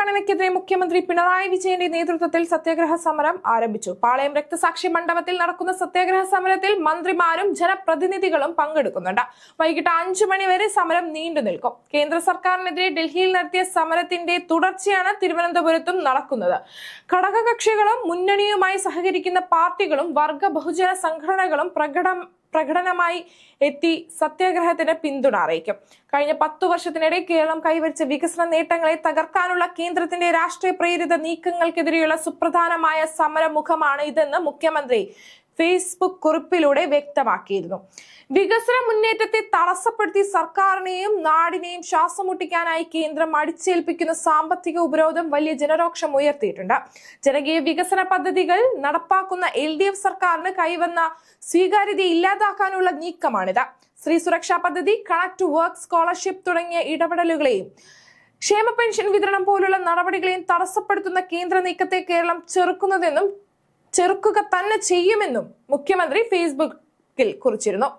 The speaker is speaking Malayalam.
അവഗണനയ്ക്കെതിരെ മുഖ്യമന്ത്രി പിണറായി വിജയന്റെ നേതൃത്വത്തിൽ സത്യാഗ്രഹ സമരം ആരംഭിച്ചു. പാളയം രക്തസാക്ഷി മണ്ഡപത്തിൽ നടക്കുന്ന സത്യാഗ്രഹ സമരത്തിൽ മന്ത്രിമാരും ജനപ്രതിനിധികളും പങ്കെടുക്കുന്നുണ്ട്. വൈകിട്ട് 5 മണി വരെ സമരം നീണ്ടു നിൽക്കും. കേന്ദ്ര സർക്കാരിനെതിരെ ഡൽഹിയിൽ നടത്തിയ സമരത്തിന്റെ തുടർച്ചയാണ് തിരുവനന്തപുരത്തും നടക്കുന്നത്. ഘടകകക്ഷികളും മുന്നണിയുമായി സഹകരിക്കുന്ന പാർട്ടികളും വർഗ ബഹുജന സംഘടനകളും പ്രകടനമായി എത്തി സത്യാഗ്രഹത്തിന് പിന്തുണ അറിയിക്കും. കഴിഞ്ഞ 10 വർഷത്തിനിടെ കേരളം കൈവരിച്ച വികസന നേട്ടങ്ങളെ തകർക്കാനുള്ള കേന്ദ്രത്തിന്റെ രാഷ്ട്രീയ പ്രേരിത നീക്കങ്ങൾക്കെതിരെയുള്ള സുപ്രധാനമായ സമരമുഖമാണ് ഇതെന്ന് മുഖ്യമന്ത്രി ഫേസ്ബുക്ക് കുറിപ്പിലൂടെ വ്യക്തമാക്കിയിരുന്നു. വികസന മുന്നേറ്റത്തെ തടസ്സപ്പെടുത്തി സർക്കാരിനെയും നാടിനെയും ശ്വാസം മുട്ടിക്കാനായി കേന്ദ്രം അടിച്ചേൽപ്പിക്കുന്ന സാമ്പത്തിക ഉപരോധം വലിയ ജനരോക്ഷം ഉയർത്തിയിട്ടുണ്ട്. ജനകീയ വികസന പദ്ധതികൾ നടപ്പാക്കുന്ന LDF സർക്കാരിന് കൈവന്ന സ്വീകാര്യത ഇല്ലാതാക്കാനുള്ള നീക്കമാണിത്. സ്ത്രീ സുരക്ഷാ പദ്ധതി, കണക്ട് ടു വർക്ക് സ്കോളർഷിപ്പ് തുടങ്ങിയ ഇടപെടലുകളെയും ക്ഷേമ പെൻഷൻ വിതരണം പോലുള്ള നടപടികളെയും തടസ്സപ്പെടുത്തുന്ന കേന്ദ്ര നീക്കത്തെ കേരളം ചെറുക്കുക തന്നെ ചെയ്യുമെന്നും മുഖ്യമന്ത്രി ഫേസ്ബുക്കിൽ കുറിച്ചിരുന്നു.